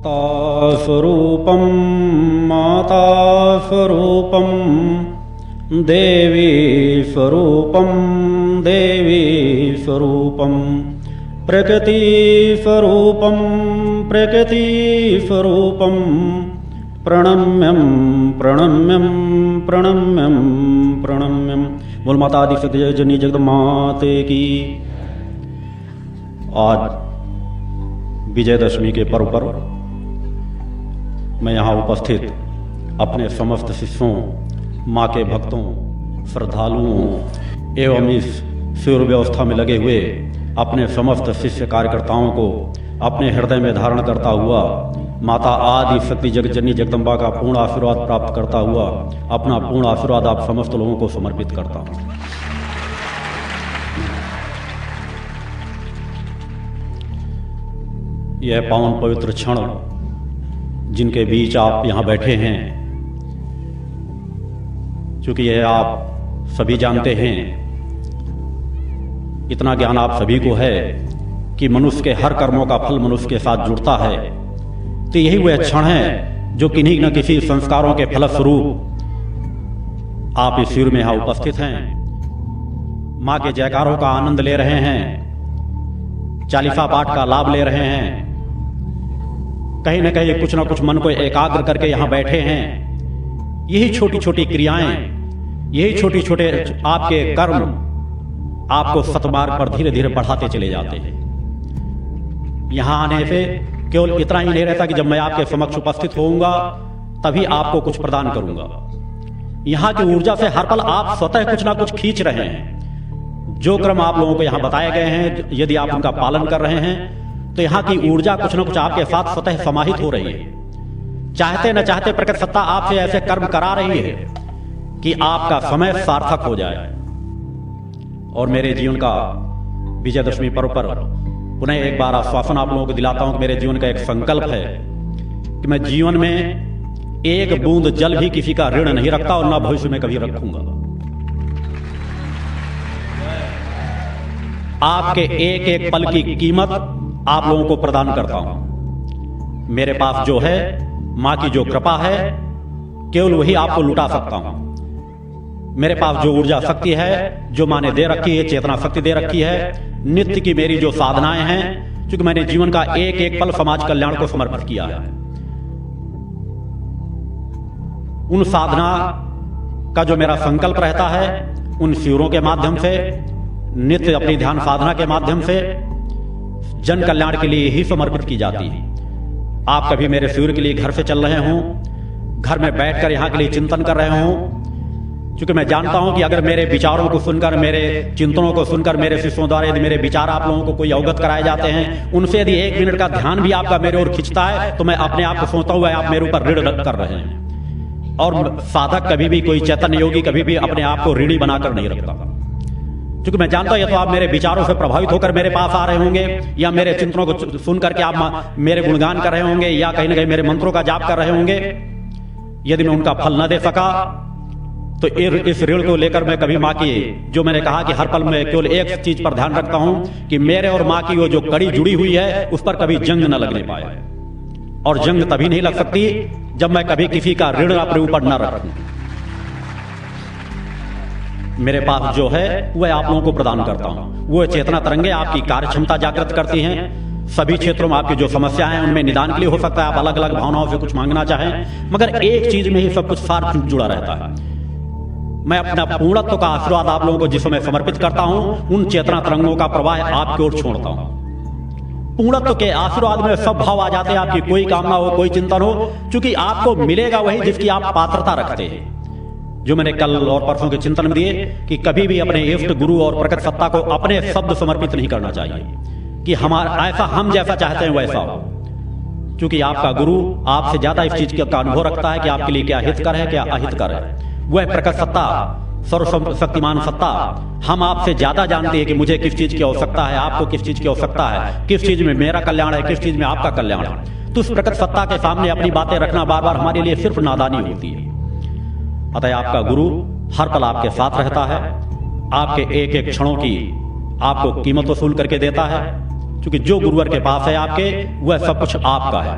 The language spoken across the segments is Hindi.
स्वरूपं माता स्वरूपं देवी स्वरूपं देवी स्वरूपं प्रकृति स्वरूपं प्रकृति स्वरूपं प्रणम्यं प्रणम्यं प्रणम्यं प्रणम्यं। बोल माता आदि शक्ति जय जननी जगदमाते की। आज विजयदशमी के पर्व पर मैं यहाँ उपस्थित अपने समस्त शिष्यों, माँ के भक्तों, श्रद्धालुओं एवं इस शिविर व्यवस्था में लगे हुए अपने समस्त शिष्य कार्यकर्ताओं को अपने हृदय में धारण करता हुआ माता आदि शक्ति जगत जननी जगदम्बा का पूर्ण आशीर्वाद प्राप्त करता हुआ अपना पूर्ण आशीर्वाद आप समस्त लोगों को समर्पित करता हूँ। यह पावन पवित्र क्षण जिनके बीच आप यहाँ बैठे हैं, क्योंकि यह आप सभी जानते हैं, इतना ज्ञान आप सभी को है कि मनुष्य के हर कर्मों का फल मनुष्य के साथ जुड़ता है। तो यही वह क्षण है जो किन्हीं न किसी संस्कारों के फलस्वरूप आप इस शिविर में यहाँ उपस्थित हैं, माँ के जयकारों का आनंद ले रहे हैं, चालीसा पाठ का लाभ ले रहे हैं, कहीं न कहीं कुछ न कुछ मन को एकाग्र करके यहाँ बैठे हैं। यही छोटी छोटी क्रियाएं, यही छोटे छोटे आपके कर्म आपको सतमार्ग पर धीरे धीरे बढ़ाते चले जाते हैं। यहाँ आने से केवल इतना ही नहीं रहता कि जब मैं आपके समक्ष उपस्थित होऊंगा तभी आपको कुछ प्रदान करूंगा। यहाँ की ऊर्जा से हर पल आप स्वतः कुछ ना कुछ खींच रहे हैं। जो क्रम आप लोगों को यहाँ बताए गए हैं, यदि आप उनका पालन कर रहे हैं तो यहाँ की ऊर्जा कुछ न कुछ आपके साथ स्वतः समाहित हो रही है। चाहते न चाहते प्रकृति सत्ता आपसे ऐसे कर्म करा रही है कि आपका समय सार्थक हो जाए। और मेरे जीवन का विजयदशमी पर्व पर पुनः एक बार आश्वासन आप लोगों को दिलाता हूं कि मेरे जीवन का एक संकल्प है कि मैं जीवन में एक बूंद जल भी किसी का ऋण नहीं रखता और ना भविष्य में कभी रखूंगा। आपके एक एक पल की कीमत आप लोगों को प्रदान करता हूं। मेरे पास जो है, मां की जो कृपा है, केवल वही आपको लुटा सकता हूं। मेरे पास जो ऊर्जा शक्ति है, जो मां ने दे रखी है, चेतना शक्ति दे रखी है, नित्य की मेरी जो साधनाएं हैं, क्योंकि मैंने जीवन का एक एक पल समाज कल्याण को समर्पित किया है, उन साधना का जो मेरा संकल्प रहता है, उन शिविरों के माध्यम से, नित्य अपनी ध्यान साधना के माध्यम से जन कल्याण के लिए ही समर्पित की जाती है। आप कभी मेरे शिविर के लिए घर से चल रहे हों, घर में बैठकर यहाँ के लिए चिंतन कर रहे हों, क्योंकि मैं जानता हूं कि अगर मेरे विचारों को सुनकर, मेरे चिंतनों को सुनकर, मेरे शिष्यों द्वारा यदि मेरे विचार आप लोगों को कोई अवगत कराए जाते हैं, उनसे यदि एक मिनट का ध्यान भी आपका मेरे ओर खिंचता है तो मैं अपने आप को सोचता हूं आप मेरे ऊपर ऋण कर रहे हैं। और साधक कभी भी, कोई चैतन्य योगी कभी भी अपने आप को ऋणी बनाकर नहीं रखता, क्योंकि मैं जानता हूं या तो आप मेरे विचारों से प्रभावित होकर मेरे पास आ रहे होंगे, या मेरे चिंतनों को सुन करके आप मेरे गुणगान कर रहे होंगे, या कहीं ना कहीं मेरे मंत्रों का जाप कर रहे होंगे। यदि मैं उनका फल न दे सका तो इस ऋण को लेकर मैं कभी माँ की, जो मैंने कहा कि हर पल में केवल एक चीज पर ध्यान रखता हूं कि मेरे और माँ की वो जो कड़ी जुड़ी हुई है उस पर कभी जंग न लगने पाए। और जंग तभी नहीं लग सकती जब मैं कभी किसी का ऋण अपने ऊपर न रखूं। मेरे पास जो है वह आप लोगों को प्रदान करता हूं। वो चेतना तरंगे आपकी कार्य क्षमता जागृत करती हैं। सभी क्षेत्रों में आपकी जो समस्या है उनमें निदान के लिए हो सकता है आप अलग अलग भावनाओं से कुछ मांगना चाहें, मगर एक चीज में ही सब कुछ सार जुड़ा रहता है। मैं अपना पूर्णत्व का आशीर्वाद आप लोगों को जिस समय समर्पित करता हूं, उन चेतना तरंगों का प्रवाह आपकी ओर छोड़ता हूं। पूर्णत्व के आशीर्वाद में सब भाव आ जाते हैं, आपकी कोई कामना हो, कोई चिंतन हो, क्योंकि आपको मिलेगा वही जिसकी आप पात्रता रखते हैं। जो मैंने कल और परसों के चिंतन में दिए कि कभी भी अपने इष्ट गुरु और प्रकृति सत्ता को अपने शब्द समर्पित नहीं करना चाहिए कि हमारा ऐसा हम जैसा चाहते हैं वैसा हो, क्योंकि आपका गुरु आपसे ज्यादा इस चीज का अनुभव रखता है कि आपके लिए क्या हितकर है, क्या अहितकर है। वह प्रकृति सत्ता, सर्वशक्तिमान सत्ता हम आपसे ज्यादा जानते हैं कि मुझे किस चीज की आवश्यकता है, आपको किस चीज की आवश्यकता है, किस चीज में मेरा कल्याण है, किस चीज में आपका कल्याण है। तो उस प्रकृति सत्ता के सामने अपनी बातें रखना बार बार हमारे लिए सिर्फ नादानी होती है। अतः आपका गुरु हर पल आपके साथ रहता है, आपके एक एक क्षणों की आपको कीमत वसूल करके देता है, क्योंकि जो गुरुवर के पास है आपके, वह सब कुछ आपका है।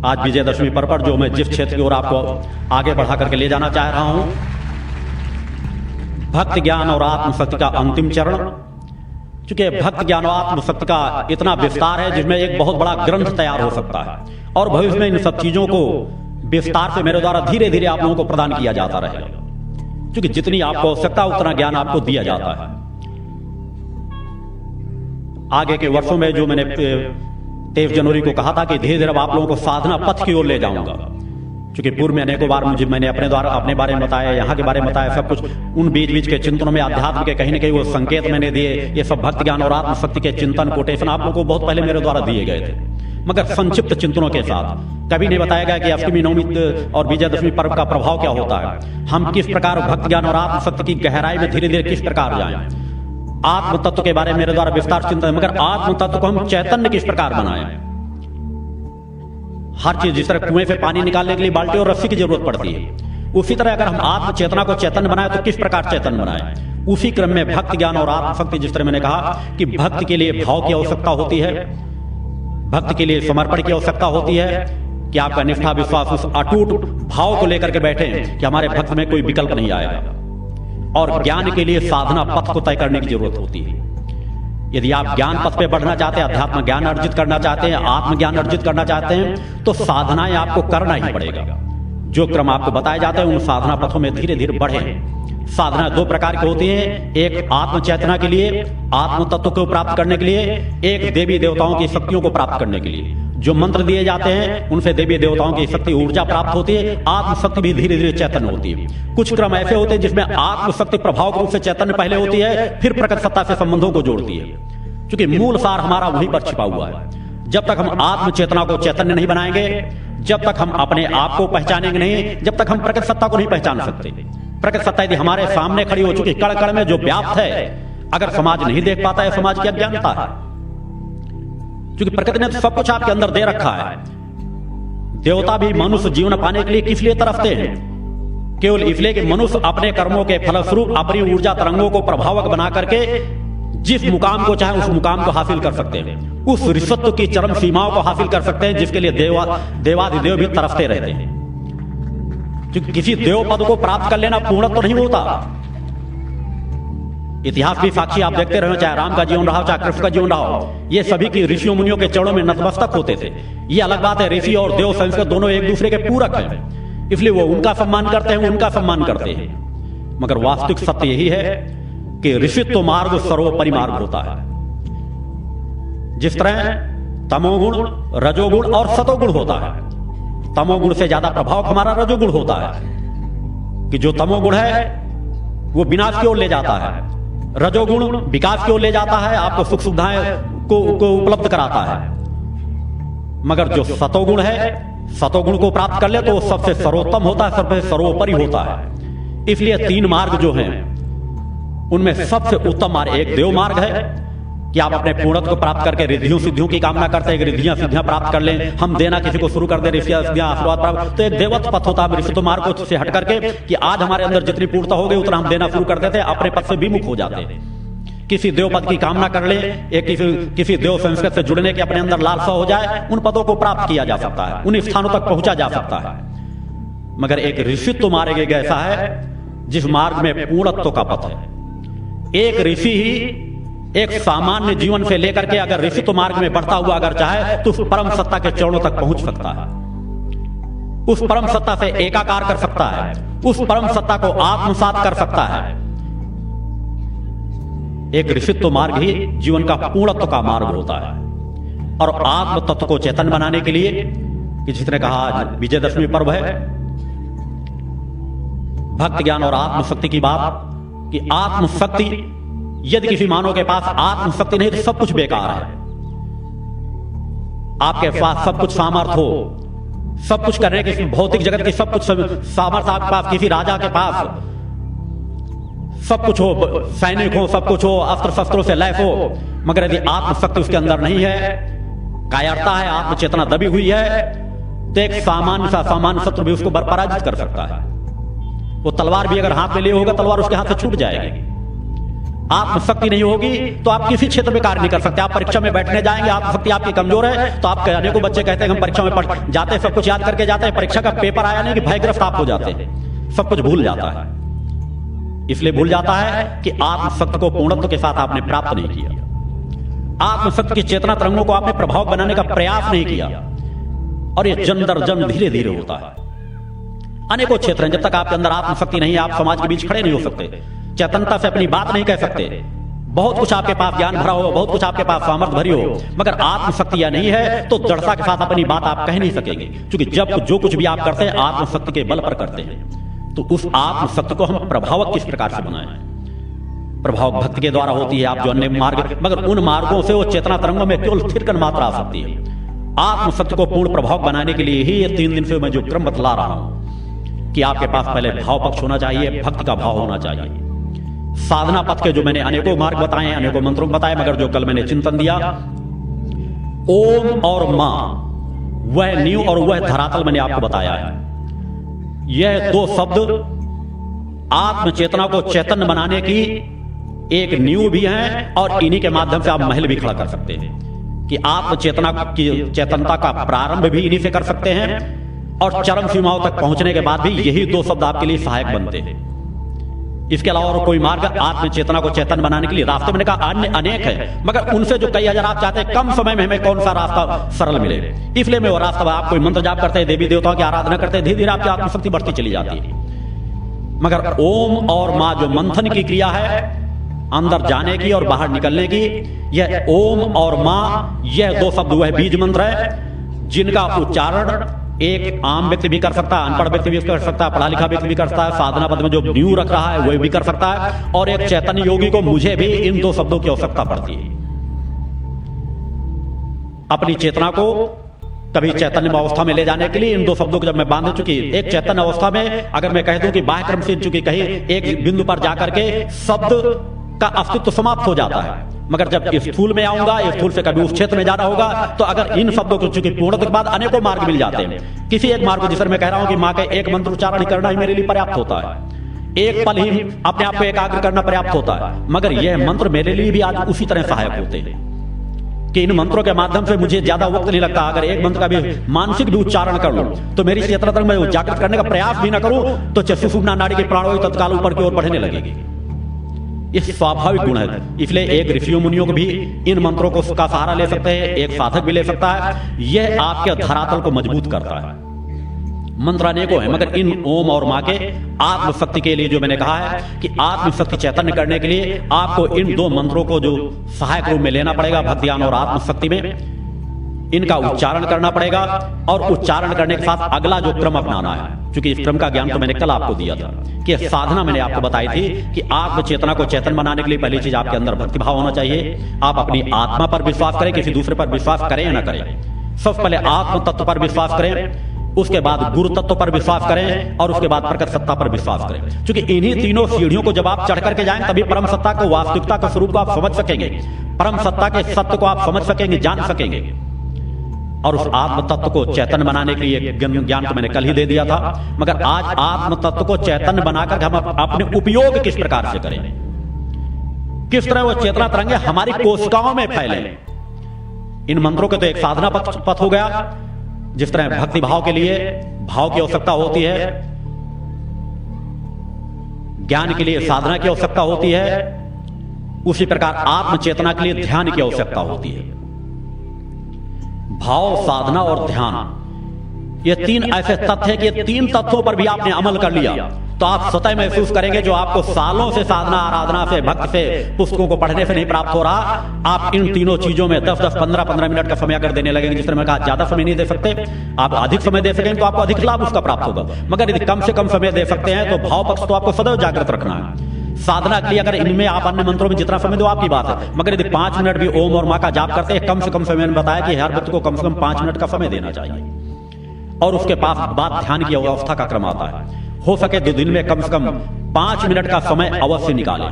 आज विजयदशमी पर्व पर जो मैं जिस क्षेत्र की ओर आपको आगे बढ़ा करके ले जाना चाह रहा हूं, भक्त ज्ञान और आत्मशक्ति का अंतिम चरण। चूंकि भक्त ज्ञान और आत्मशक्ति का इतना विस्तार है जिसमें एक बहुत बड़ा ग्रंथ तैयार हो सकता है, और भविष्य में इन सब चीजों को विस्तार से मेरे द्वारा धीरे धीरे आप लोगों को प्रदान किया जाता रहेगा, क्योंकि जितनी आपको आवश्यकता उतना ज्ञान आपको दिया जाता है। आगे के वर्षों में जो मैंने 23 जनवरी को कहा था कि धीरे धीरे आप लोगों को साधना पथ की ओर ले जाऊंगा, क्योंकि पूर्व में अनेकों बार मैंने अपने बारे में बताया, यहाँ के बारे में बताया, सब कुछ उन बीच बीच के चिंतनों में अध्यात्म के कहीं न कहीं वो संकेत मैंने दिए। ये सब भक्त ज्ञान और आत्मशक्ति के चिंतन कोटेशन आप लोगों को बहुत पहले मेरे द्वारा दिए गए थे, मगर संक्षिप्त चिंतनों के साथ। कभी नहीं बताया गया कि अष्टमी, नवमी और विजयदशमी पर्व का प्रभाव क्या होता है, हम किस प्रकार भक्त ज्ञान और आत्मशक्ति की गहराई में धीरे धीरे किस प्रकार जाएं। आत्म तत्व के बारे में मेरे द्वारा विस्तार चिंतन, मगर आत्म तत्व को हम चैतन्य किस प्रकार बनाएं। हर चीज जिस तरह कुएं से पानी निकालने के लिए बाल्टी और रस्सी की जरूरत पड़ती है, उसी तरह अगर हम आत्म चेतना को चैतन्य बनाए तो किस प्रकार चैतन्य बनाए। उसी क्रम में भक्त ज्ञान और आत्मशक्ति, जिस तरह मैंने कहा कि भक्त के लिए भाव की आवश्यकता होती है, भक्त के लिए समर्पण की आवश्यकता होती है, कि आपका निष्ठा विश्वास उस अटूट भाव को लेकर के बैठे कि हमारे भक्त में कोई विकल्प नहीं आएगा। और ज्ञान के लिए साधना पथ को तय करने की जरूरत होती है। यदि आप ज्ञान पथ पे बढ़ना चाहते हैं, अध्यात्म ज्ञान अर्जित करना चाहते हैं, आत्मज्ञान अर्जित करना चाहते हैं, तो साधनाएं आपको करना ही पड़ेगा। जो क्रम आपको बताए जाते हैं उन साधना पथों में धीरे धीरे बढ़े। साधना दो प्रकार की होती है, एक आत्म चेतना के लिए, आत्म तत्व को प्राप्त करने के लिए, एक देवी देवताओं की शक्तियों को प्राप्त करने के लिए। जो मंत्र दिए जाते हैं उनसे देवी देवताओं की शक्ति ऊर्जा प्राप्त होती है, आत्मशक्ति भी धीरे धीरे चैतन्य होती है। कुछ क्रम ऐसे होते हैं जिसमें आत्मशक्ति प्रभाव रूप से चैतन्य पहले होती है, फिर प्रकट सत्ता से संबंधों को जोड़ती है, क्योंकि मूल सार हमारा वहीं पर छिपा हुआ है। जब तक हम आत्म चेतना को चैतन्य नहीं बनाएंगे, जब तक हम अपने आप को पहचानेंगे नहीं, जब तक हम प्रकट सत्ता को नहीं पहचान सकते। प्रकट सत्ता यदि हमारे सामने खड़ी हो चुकी, कण कण में जो व्याप्त है, अगर समाज नहीं देख पाता है, समाज की अज्ञानता है, क्योंकि प्रकृति ने तो सब कुछ आपके अंदर दे रखा है। देवता भी मनुष्य जीवन पाने के लिए किस लिए तरसते हैं? केवल इसलिए कि मनुष्य अपने कर्मों के फलस्वरूप अपनी ऊर्जा तरंगों को प्रभावक बना करके जिस मुकाम को चाहे उस मुकाम को हासिल कर सकते हैं, उस ऋषत्व की चरम सीमाओं को हासिल कर सकते हैं, जिसके लिए देवाधिदेव भी तरसते रहते हैं। क्योंकि किसी देव पद को प्राप्त कर लेना पूर्णत्व तो नहीं होता। इतिहास भी साक्षी आप देखते रहे, चाहे राम का जीवन रहा, चाहे कृष्ण का जीवन रहा, ये सभी की ऋषियों मुनियों के चरणों में नतमस्तक होते थे। ये अलग बात है, ऋषि और देव संस्कृत दोनों एक दूसरे के पूरक हैं, इसलिए वो उनका सम्मान करते हैं, उनका सम्मान करते हैं। मगर वास्तविक सत्य यही है कि ऋषित्व मार्ग सर्वोपरि मार्ग होता है। जिस तरह तमोगुण, रजोगुण और सतोगुण होता है, तमोगुण से ज्यादा प्रभाव हमारा रजोगुण होता है, कि जो तमोगुण है वो विनाश की ओर ले जाता है, रजोगुण विकास की ओर ले जाता है, आपको सुख सुविधाएं को उपलब्ध कराता है। मगर जो सतोगुण है, सतोगुण को प्राप्त कर ले तो वो सबसे सर्वोत्तम होता है, सबसे सर्वोपरि होता है। इसलिए तीन मार्ग जो हैं उनमें सबसे उत्तम मार्ग एक देव मार्ग है, कि आप अपने पूर्णत्व को प्राप्त करके रिद्धियों सिद्धियों की कामना करते हैं, रिद्धियां सिद्धियां प्राप्त कर लें, हम देना किसी को शुरू कर दें, रिद्धियां सिद्धियां आशीर्वाद प्राप्त, तो एक देवत्व पथ होता है ऋषित्व मार्ग को से हट करके, कि आज हमारे अंदर जितनी पूर्णता हो गई उतना हम देना शुरू कर देते हैं, अपने पद से विमुख हो जाते हैं। किसी देव पद की कामना कर ले, एक किसी देव संस्कृत से जुड़ने के अपने अंदर लालसा हो जाए, उन पदों को प्राप्त किया जा सकता है, उन स्थानों तक पहुंचा जा सकता है। मगर एक ऋषित्व मार्ग एक ऐसा है जिस मार्ग में पूर्णत्व का पथ है। एक ऋषि ही एक सामान्य जीवन से लेकर के अगर ऋषित्व मार्ग में बढ़ता हुआ अगर चाहे तो उस परम सत्ता के चरणों तक पहुंच सकता है, उस परम सत्ता से एकाकार कर सकता है, उस परम सत्ता को आत्मसात कर सकता है। एक ऋषित्व मार्ग ही जीवन का पूर्णत्व का मार्ग होता है। और आत्म तत्व को चेतन बनाने के लिए, कि जिसने कहा विजयदशमी पर्व है, भक्त ज्ञान और आत्मशक्ति की बात, कि आत्मशक्ति यदि किसी मानव के पास आत्मशक्ति नहीं तो सब कुछ बेकार है। आपके पास सब कुछ सामर्थ्य हो, सब कुछ करने की भौतिक जगत की सब कुछ सामर्थ्य आपके पास, किसी राजा के पास सब कुछ हो, सैनिक हो, सब कुछ हो, अस्त्र शस्त्रों से लैस हो, मगर यदि आत्मशक्ति उसके अंदर नहीं है, कायरता है, आत्मचेतना दबी हुई है, तो एक सामान्य शत्रु भी उसको पराजित कर सकता है। वो तलवार भी अगर हाथ में लिए होगा, तलवार उसके हाथ से छूट जाएगी। आत्मशक्ति नहीं होगी तो आप किसी क्षेत्र में कार्य नहीं कर सकते। आप परीक्षा में बैठने जाएंगे, आत्मशक्ति आपकी कमजोर है तो आप कहने को बच्चे कहते हैं हम परीक्षा में पढ़ जाते हैं, सब कुछ याद करके जाते हैं, परीक्षा का पेपर आया नहीं कि भयग्रस्त आप हो जाते हैं, सब कुछ भूल जाता है। इसलिए भूल जाता है कि आत्मशक्ति को पूर्णत्व के साथ आपने प्राप्त नहीं किया, आत्मशक्ति की चेतना तरंगों को आपने प्रभाव बनाने का प्रयास नहीं किया, और ये जन दर जन धीरे धीरे होता है। अनेकों क्षेत्र हैं, जब तक आपके अंदर आत्मशक्ति नहीं है आप समाज के बीच खड़े नहीं हो सकते, चेतनता से अपनी बात नहीं कह सकते। बहुत कुछ आपके पास ज्ञान भरा हो, बहुत कुछ आपके पास सामर्थ्य भरी हो, मगर आत्मशक्ति या नहीं है तो दृढ़ता के साथ अपनी बात आप कह नहीं सकेंगे, क्योंकि जब जो कुछ भी आप करते हैं आत्मशक्ति के बल पर करते हैं। तो उस आत्मशक्ति को हम प्रभावक किस प्रकार से बनाएं? प्रभाव भक्ति के द्वारा होती है, आप जो अन्य मार्ग, मगर उन मार्गों से वो चेतना तरंगों में केवल थिरकन मात्रा आ सकती है। आत्मशक्ति को पूर्ण प्रभाव बनाने के लिए ही ये 3 दिन से मैं जो क्रम बतला रहा हूं कि आपके पास पहले भाव पक्ष होना चाहिए, भक्ति का भाव होना चाहिए। साधना पथ के जो मैंने अनेकों मार्ग बताए, अनेकों मंत्रों बताए, मगर जो कल मैंने चिंतन दिया, ओम और मां, वह नींव और वह धरातल मैंने आपको बताया है। यह 2 शब्द आत्म चेतना को चैतन्य बनाने की एक नींव भी है, और इन्हीं के माध्यम से आप महल भी खड़ा कर सकते हैं कि आत्म चेतना की चेतनता का प्रारंभ भी इन्हीं से कर सकते हैं, और चरम सीमाओं तक पहुंचने के बाद भी यही 2 शब्द आपके लिए सहायक बनते हैं। इसके अलावा और कोई मार्ग आत्म चेतना को चेतन बनाने के लिए रास्ते मैंने कहा अन्य अनेक है, मगर उनसे जो कई हजार आप चाहते हैं कम समय में हमें कौन सा रास्ता सरल मिले, इसलिए मैं वो रास्ता, आप कोई मंत्र जाप करते हैं, देवी देवताओं की आराधना करते हैं, धीरे धीरे आपकी आत्मशक्ति बढ़ती चली जाती है। मगर ओम और मां जो मंथन की क्रिया है अंदर जाने की और बाहर निकलने की, यह ओम और मां, यह 2 शब्द वह बीज मंत्र है जिनका उच्चारण एक आम व्यक्ति भी कर सकता है, अनपढ़ व्यक्ति भी कर सकता है, पढ़ा लिखा व्यक्ति भी कर सकता है, साधना पद में जो न्यू रख रहा है वह भी कर सकता है, और एक चैतन्य योगी को, मुझे भी इन 2 शब्दों की आवश्यकता पड़ती है। अपनी चेतना को कभी चैतन्य अवस्था में ले जाने के लिए इन 2 शब्दों को जब मैं बांध चुकी, एक चैतन्य अवस्था में अगर मैं कह दूं कि बाह्य क्रम से चुकी कहीं एक बिंदु पर जाकर के शब्द का अस्तित्व समाप्त हो जाता है, मगर जब स्थूल में आऊंगा, स्थूल से कभी उस क्षेत्र में जाना होगा, तो अगर इन शब्दों को चूंकि पूर्णता के बाद अनेकों मार्ग मिल जाते हैं, किसी एक मार्ग को, जिस मैं कह रहा हूं कि मां के एक मंत्र उच्चारण करना ही मेरे लिए पर्याप्त होता है, एक पल ही अपने आप को एकाग्र करना पर्याप्त होता है, मगर यह मंत्र मेरे लिए भी आज उसी तरह सहायक होते हैं कि इन मंत्रों के माध्यम से मुझे ज्यादा वक्त नहीं लगता। अगर एक मंत्र का भी मानसिक भी उच्चारण कर लूं तो मेरी चेतना तक मैं जागृत करने का प्रयास भी न करूं तो सुषुम्ना नाड़ी की प्राणवायु तत्काल ऊपर की ओर बढ़ने लगेगी। ये स्वाभाविक गुण है, इसलिए एक ऋषियों मुनियों को भी इन मंत्रों को का सहारा ले सकते हैं, एक साधक भी ले सकता है। यह आपके धरातल को मजबूत करता है। मंत्र अनेकों हैं, मगर इन ओम और मां के आत्मशक्ति के लिए जो मैंने कहा है कि आत्मशक्ति चैतन्य करने के लिए आपको इन 2 मंत्रों को जो सहायक रूप में लेना पड़ेगा, भक्ति ज्ञान और आत्मशक्ति में इनका उच्चारण करना पड़ेगा, और उच्चारण करने के साथ अगला जो क्रम अपनाना है, क्योंकि इस क्रम का ज्ञान तो मैंने कल आपको दिया था कि साधना मैंने आपको बताई थी कि आत्म चेतना को चेतन बनाने के लिए पहली चीज आपके अंदर भक्ति भाव होना चाहिए। आप अपनी आत्मा पर विश्वास करें, किसी दूसरे पर विश्वास करें या न करें, सबसे पहले आत्म तत्व पर विश्वास करें, उसके बाद गुरु तत्व पर विश्वास करें, और उसके बाद प्रकट सत्ता पर विश्वास करें। क्योंकि इन्हीं तीनों सीढ़ियों को जब आप चढ़ करके जाएं तभी परम सत्ता को, वास्तविकता के स्वरूप को आप समझ सकेंगे, परम सत्ता के सत्य को आप समझ सकेंगे, जान सकेंगे। और उस आत्म तत्व को चैतन्य बनाने के लिए ज्ञान तो मैंने कल ही दे दिया था, मगर आज आत्म तत्व को चैतन्य बनाकर हम अपने उपयोग किस प्रकार से करें, किस तरह वो चेतना तरंगे हमारी कोशिकाओं में फैले। इन मंत्रों के तो एक साधना पथ हो गया, जिस तरह भक्ति भाव के लिए भाव की आवश्यकता होती है, ज्ञान के लिए साधना की आवश्यकता होती है, उसी प्रकार आत्म चेतना के लिए ध्यान की आवश्यकता होती है। भाव, साधना और ध्यान, ये 3 ऐसे तत्व हैं कि ये 3 तत्वों पर भी आपने अमल कर लिया तो आप स्वतः महसूस करेंगे जो आपको सालों से साधना, आराधना से, भक्ति से, पुस्तकों को पढ़ने से नहीं प्राप्त हो रहा, आप इन तीनों चीजों में 10-10, 15-15 मिनट का समय अगर देने लगेंगे, जिस तरह मैंने कहा ज्यादा समय नहीं दे सकते, आप अधिक समय दे सकेंगे तो आपको अधिक लाभ उसका प्राप्त होगा, मगर यदि कम से कम समय दे सकते हैं तो भाव पक्ष तो आपको सदैव जागृत रखना है। साधना के लिए अगर इनमें आप अन्य मंत्रों में जितना समय दो आपकी बात है, मगर यदि 5 मिनट भी ओम और मां का जाप करते हैं, कम से कम समय में बताया कि हर व्यक्ति को कम से कम 5 मिनट का समय देना चाहिए, और उसके पास बाद ध्यान की अवस्था का क्रम आता है। हो सके 2 दिन में कम से कम 5 मिनट का समय अवश्य निकालें।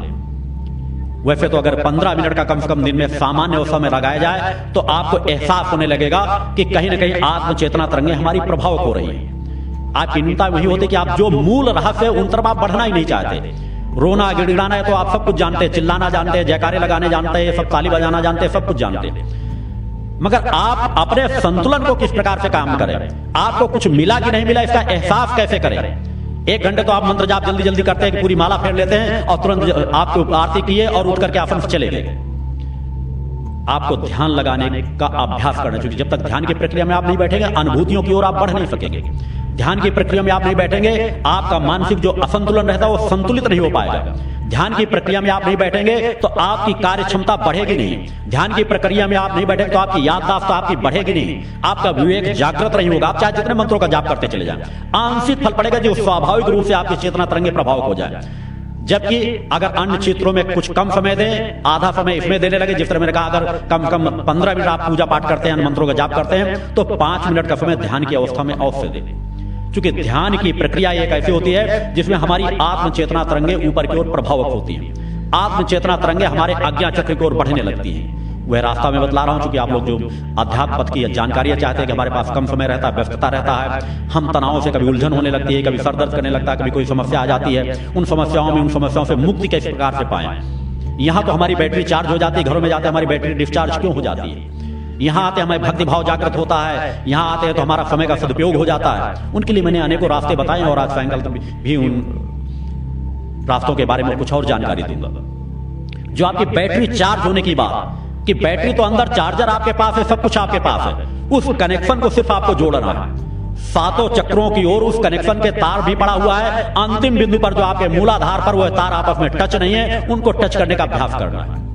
वैसे तो अगर 15 मिनट का कम से कम दिन में सामान्य अवस्था में लगाया जाए तो आपको एहसास होने लगेगा कि कहीं ना कहीं आत्म चेतना तरंगें हमारी प्रभाव हो रही है। आपकी न्यूनता वही होती है कि आप जो मूल रहस्य उन तरफ आप बढ़ना ही नहीं चाहते, रोना गिड़गिड़ाना है तो आप सब कुछ जानते हैं, चिल्लाना जानते हैं, जयकारे लगाने जानते हैं, सब ताली बजाना जानते हैं, सब कुछ जानते हैं। मगर आप अपने संतुलन को किस प्रकार से काम करें, आपको कुछ मिला कि नहीं मिला इसका एहसास कैसे करें। 1 घंटे तो आप मंत्र जाप जल्दी जल्दी करते हैं कि पूरी माला फेर लेते हैं और तुरंत आपको आरती किए और उठ करके आसन से चले गए। आपको ध्यान लगाने का अभ्यास करना चाहिए। जब तक ध्यान की प्रक्रिया में आप नहीं बैठेंगे, अनुभूतियों की ओर आप बढ़ नहीं सकेंगे। ध्यान की प्रक्रिया में आप नहीं बैठेंगे, आपका मानसिक जो असंतुलन रहता है वो संतुलित नहीं हो पाएगा। ध्यान की प्रक्रिया में आप नहीं बैठेंगे तो आपकी कार्य क्षमता बढ़ेगी नहीं। ध्यान की प्रक्रिया में आप नहीं बैठेंगे तो आपकी याददाश्त आपकी बढ़ेगी नहीं, आपका विवेक जागृत नहीं होगा। आप चाहे जितने मंत्रों का जाप करते चले जाएं, आंशिक फल पड़ेगा जो स्वाभाविक रूप से आपकी चेतना तरंगे प्रभावित हो जाए। जबकि अगर अन्य क्षेत्रों में कुछ कम समय दें, आधा समय इसमें देने लगे, जिस तरह मैंने कहा अगर कम 15 मिनट आप पूजा पाठ करते हैं, मंत्रों का जाप करते हैं, तो 5 मिनट का समय ध्यान की अवस्था में अवश्य दें। क्योंकि ध्यान की प्रक्रिया एक ऐसी होती है जिसमें हमारी आत्म चेतना तरंगे ऊपर की ओर प्रभावक होती हैं। आत्म चेतना तरंगे हमारे आज्ञा चक्र की ओर बढ़ने लगती हैं। वह रास्ता मैं बतला रहा हूं, क्योंकि आप लोग जो अध्यात्म पथ की जानकारियां चाहते हैं कि हमारे पास कम समय रहता है, व्यस्तता रहता है, हम तनाव से कभी उलझन होने लगती है, कभी सर दर्द करने लगता है, कभी कोई समस्या आ जाती है, उन समस्याओं से मुक्ति किस प्रकार से पाएं। यहां तो हमारी बैटरी चार्ज हो जाती है, घरों में जाते हमारी बैटरी डिस्चार्ज क्यों हो जाती है। यहां आते हमें भक्ति भाव जागृत होता है, यहां आते हैं तो हमारा समय का सदुपयोग हो जाता है। उनके लिए मैंने अनेकों रास्ते बताए और आज सायंकाल भी उन रास्तों के बारे में कुछ और जानकारी दूंगा। जो आपकी बैटरी चार्ज होने की बात, कि बैटरी तो अंदर चार्जर आपके पास है, सब कुछ आपके पास है, उस कनेक्शन को सिर्फ आपको जोड़ना है। 7 चक्रों की ओर उस कनेक्शन के तार भी पड़ा हुआ है। अंतिम बिंदु पर जो आपके मूलाधार पर वह तार आपस में टच नहीं है, उनको टच करने का अभ्यास करना है।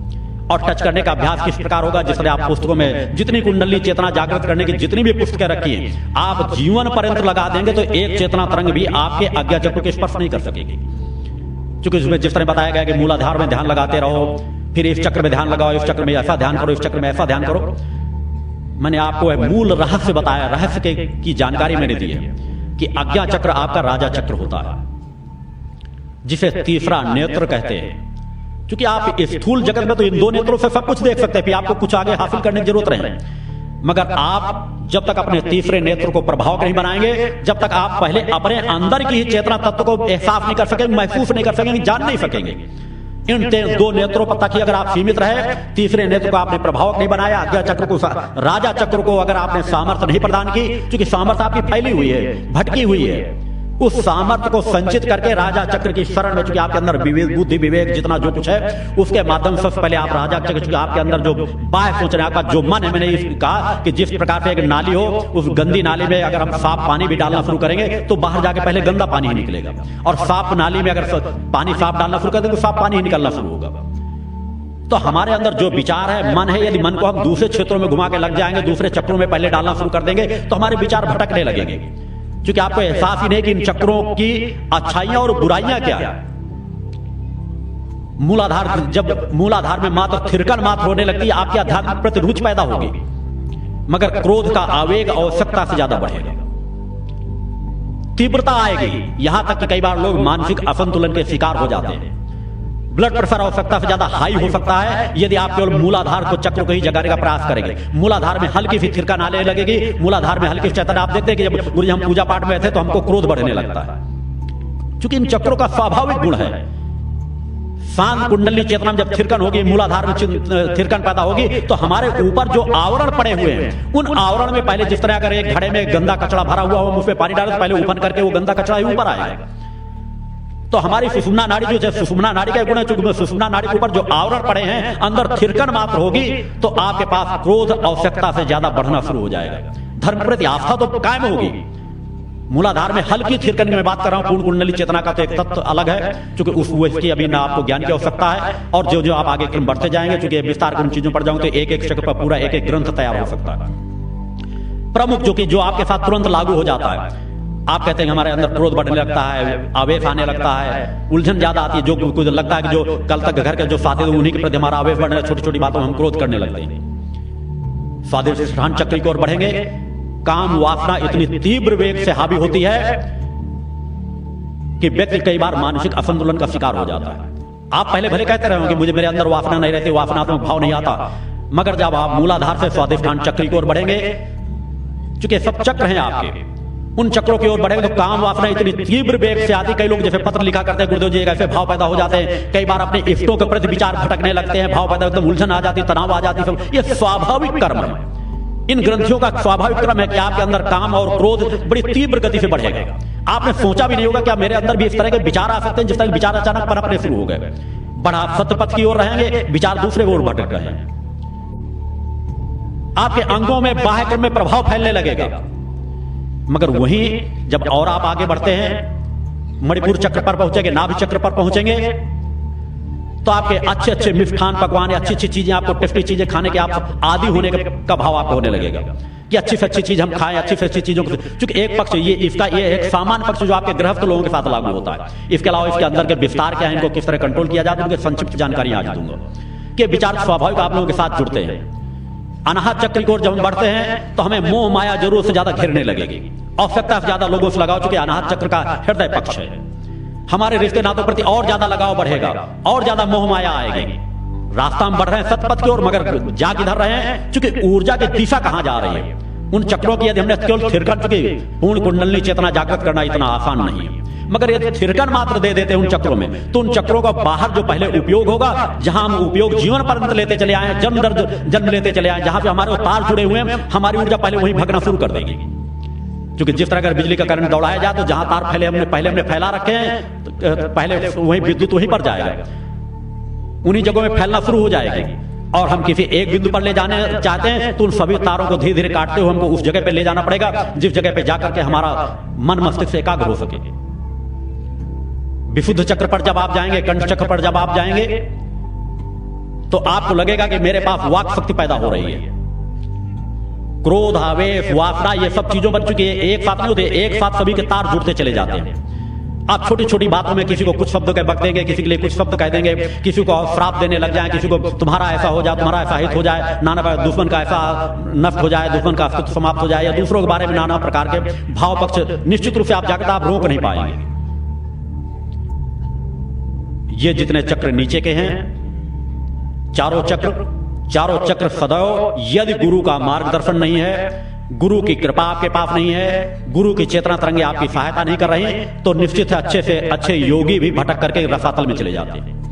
और टच करने का अभ्यास किस प्रकार होगा, जिसने आप पुस्तकों में जितनी कुंडली चेतना जागृत करने की जितनी भी पुस्तकें रखी हैं, आप जीवन पर्यंत लगा देंगे तो एक चेतना तरंग भी आपके आज्ञा चक्र को स्पर्श नहीं कर सकेगी। क्योंकि उसमें जिस तरह बताया गया कि मूलाधार में ध्यान लगाते रहो, फिर इस चक्र में ध्यान लगाओ, इस चक्र में ऐसा ध्यान करो, इस चक्र में ऐसा ध्यान करो। मैंने आपको मूल रहस्य बताया, रहस्य की जानकारी मैंने दी है कि आज्ञा चक्र आपका राजा चक्र होता है, जिसे तीसरा नेत्र कहते हैं। क्योंकि आप इस स्थूल जगत में तो इन 2 नेत्रों से सब कुछ देख सकते हैं, फिर आपको कुछ आगे हासिल करने की जरूरत नहीं। मगर आप जब तक अपने तीसरे नेत्र को प्रभावक नहीं बनाएंगे, जब तक आप पहले अपने अंदर की ही चेतना तत्व को एहसास नहीं कर सकेंगे, महसूस नहीं कर सकेंगे, जान नहीं सकेंगे। इन 2 नेत्रों पर तक ही अगर आप सीमित रहे, तीसरे नेत्र को आपने प्रभावक नहीं बनाया, आज्ञा चक्र को, राजा चक्र को अगर आपने सामर्थ्य नहीं प्रदान की, क्योंकि सामर्थ्य आपकी फैली हुई है, भटकी हुई है, उस सामर्थ्य को संचित करके राजा चक्र की शरण में, चूंकि आपके अंदर विवेक, बुद्धि, विवेक जितना जो कुछ है, उसके माध्यम से पहले आप राजा चक्र, चूंकि आपके अंदर जो बाह्य सोच रहे, आपका जो मन है, मैंने कहा कि जिस प्रकार से एक नाली हो, उस गंदी नाली में अगर हम साफ पानी भी डालना शुरू करेंगे तो बाहर जाके पहले गंदा पानी ही निकलेगा, और साफ नाली में अगर पानी साफ डालना शुरू कर देंगे तो साफ पानी ही निकलना शुरू होगा। तो हमारे अंदर जो विचार है, मन है, यदि मन को हम दूसरे क्षेत्रों में घुमा के लग जाएंगे, दूसरे चक्रों में पहले डालना शुरू कर देंगे, तो हमारे विचार भटकने लगेंगे। क्योंकि आपको एहसास ही नहीं कि इन चक्रों की अच्छाइयां और बुराइयां क्या है। मूलाधार, जब मूलाधार में मात्र थिरकन मात्र होने लगती है, आपके आध्यात्मिक प्रति रुचि पैदा होगी, मगर क्रोध का आवेग आवश्यकता से ज्यादा बढ़ेगा, तीव्रता आएगी। यहां तक कि कई बार लोग मानसिक असंतुलन के शिकार हो जाते हैं। ब्लड प्रेशर आवश्यकता से ज्यादा हाई हो सकता है यदि आप केवल मूलाधार को चक्र को ही जगाने का प्रयास करेंगे। मूलाधार में हल्की सी थिरकन आने लगेगी, मूलाधार में हल्की चेतना। आप देखते हैं कि जब गुरु जी हम पूजा पाठ में थे तो हमको क्रोध बढ़ने लगता है, क्योंकि इन चक्रों का स्वाभाविक गुण है। शांत कुंडली चेतना में जब थिरकन होगी, मूलाधार में थिरकन पैदा होगी, तो हमारे ऊपर जो आवरण पड़े हुए हैं, उन आवरण में पहले जिस तरह अगर एक घड़े में गंदा कचरा भरा हुआ हो, उस पर पानी डाले तो पहले उफन करके वो गंदा कचरा ही ऊपर आएगा। तो हमारी सुषुम्ना नाड़ी जो है, सुषुम्ना नाड़ी का गुण है, चूंकि सुषुम्ना नाड़ी के ऊपर जो आवरण पड़े हैं, अंदर थिरकन मात्र होगी तो आपके पास क्रोध आवश्यकता से ज्यादा बढ़ना शुरू हो जाएगा। धर्म प्रति आस्था तो कायम होगी। मूलाधार में हल्की थिरकन की मैं बात कर रहा हूं, पूर्ण कुंडली चेतना का तो एक तत्व अलग है, क्योंकि उसकी अभी ना आपको ज्ञान की आवश्यकता है। और जो जो आप आगे क्रम बढ़ते जाएंगे, क्योंकि विस्तार उन चीजों पर जाऊंगे तो एक चक्र पर पूरा एक ग्रंथ तैयार हो सकता है प्रमुख, जो आपके साथ तुरंत लागू हो जाता है। आप कहते हैं हमारे अंदर क्रोध बढ़ने लगता है, आवेश आने लगता है, उलझन ज्यादा आती है, जो कुछ लगता है कि जो कल तक घर के जो साथी थे उन्हीं के प्रति हमारा आवेश बढ़ने, छोटी छोटी बातों में हम क्रोध करने लगते हैं। स्वादिष्ठान चक्र की ओर बढ़ेंगे। काम वासना इतनी तीव्र वेग से हावी होती है कि व्यक्ति कई बार मानसिक असंतुलन का शिकार हो जाता है। आप पहले भले कहते रहे कि मुझे मेरे अंदर वासना नहीं रहती, वासनात्मक भाव नहीं आता, मगर जब आप मूलाधार से स्वादिष्ठान चक्र की ओर बढ़ेंगे, चूंकि सब चक्र हैं आपके, उन चक्रों की ओर बढ़ेंगे तो काम वासना इतनी तीव्र वेग से आती, कई लोग जैसे पत्र लिखा करते हैं गुरुदेव जी ऐसे भाव पैदा हो जाते हैं, कई बार अपने इष्टों के प्रति विचार भटकने लगते हैं, भाव पैदा एकदम उलझन आ जाती, तनाव आ जाती, सब ये स्वाभाविक कर्म है। इन ग्रंथियों का स्वाभाविक क्रम है कि आपके अंदर काम और क्रोध बड़ी तीव्र गति से बढ़ेगा। आपने सोचा भी नहीं होगा कि मेरे अंदर भी इस तरह के विचार आ सकते हैं, जिस तरह के विचार अचानक पनपने शुरू हो गए। बड़ा सत्य पथ की ओर रहेंगे, विचार दूसरे ओर भटक रहे हैं। आपके अंगों में बाह्य क्रम में प्रभाव फैलने लगेगा। मगर वहीं जब और आप आगे बढ़ते हैं, मणिपुर चक्र पर पहुंचेंगे, नाभि चक्र पर पहुंचेंगे, तो आपके अच्छे अच्छे मिष्ठान पकवान, अच्छी अच्छी चीजें, आपको टेस्टी चीजें खाने के आप आदि होने का भाव आपको होने लगेगा कि अच्छी से अच्छी चीज हम खाएं, अच्छी से अच्छी चीजों को। क्योंकि एक पक्ष ये एक सामान्य पक्ष जो आपके गृहस्थ लोगों के साथ लागू होता है। इसके अलावा इसके अंदर के विस्तार क्या है, इनको किस तरह कंट्रोल किया जाता है, उनकी संक्षिप्त जानकारी आज दूंगा। कि विचार स्वाभाविक आप लोगों के साथ जुड़ते हैं। अनाहत चक्र की ओर जब हम बढ़ते हैं तो हमें मोह माया जरूरत से ज्यादा घेरने लगेगी। आवश्यकता से ज्यादा लोगों से लगाव, चूंकि अनाहत चक्र का हृदय पक्ष है। हमारे रिश्ते नातों प्रति और ज्यादा लगाव बढ़ेगा, और ज्यादा मोह माया आएगी। रास्ता हम बढ़ रहे हैं सतपथ की ओर, मगर जा किधर रहे हैं, चूंकि ऊर्जा की दिशा कहां जा रही है। उन चक्रों की यदि हमने केवल थिरकन, चुकी पूर्ण कुंडली चेतना जागृत करना इतना आसान नहीं है, मगर यदि थिरकन मात्र दे देते हैं उन चक्रों में, तो उन चक्रों का बाहर जो पहले उपयोग होगा, जहां हम उपयोग जीवन पर्यंत लेते चले आए, जन्म दर जन्म लेते चले आए, जहां पे हमारे तार जुड़े हुए हैं, हमारी ऊर्जा पहले वहीं भगना शुरू कर देगी। क्योंकि जिस तरह अगर बिजली का करंट दौड़ाया जाए तो जहां तार पहले हमने फैला रखे हैं, तो पहले वहीं विद्युत वहीं पर जाएगा, उन्हीं जगहों में फैलना शुरू हो जाएगी। और हम किसी एक बिंदु पर ले जाने चाहते हैं तो उन सभी तारों को धीरे धीरे काटते हुए हमको उस जगह पे ले जाना पड़ेगा जिस जगह पे जाकर के हमारा मन मस्तिष्क से एकाग्र हो सके। विशुद्ध चक्र पर जब आप जाएंगे, कंठ चक्र पर जब आप जाएंगे, तो आपको लगेगा कि मेरे पास वाक शक्ति पैदा हो रही है। क्रोध, आवेश, वासना, ये सब चीजों बन चुकी है, एक साथ नहीं होते, एक साथ सभी के तार जुड़ते चले जाते हैं। आप छोटी छोटी बातों में किसी को कुछ शब्द बक देंगे, किसी के लिए कुछ शब्द कह देंगे, किसी को श्राप देने लग जाए, किसी को तुम्हारा ऐसा हो जाए, तुम्हारा ऐसा हित हो जाए, नाना प्रकार दुश्मन का ऐसा नष्ट हो जाए, दुश्मन का अस्तित्व समाप्त हो जाए, या दूसरों के बारे में नाना प्रकार के भाव पक्ष निश्चित रूप से आप जाकर आप रोक नहीं पाएंगे। ये जितने चक्र नीचे के हैं, चारों चक्र सदैव, यदि गुरु का मार्गदर्शन नहीं है, गुरु की कृपा आपके पास नहीं है, गुरु की चेतना तरंगे आपकी सहायता नहीं कर रही, तो निश्चित है अच्छे से अच्छे योगी भी भटक करके रसातल में चले जाते हैं।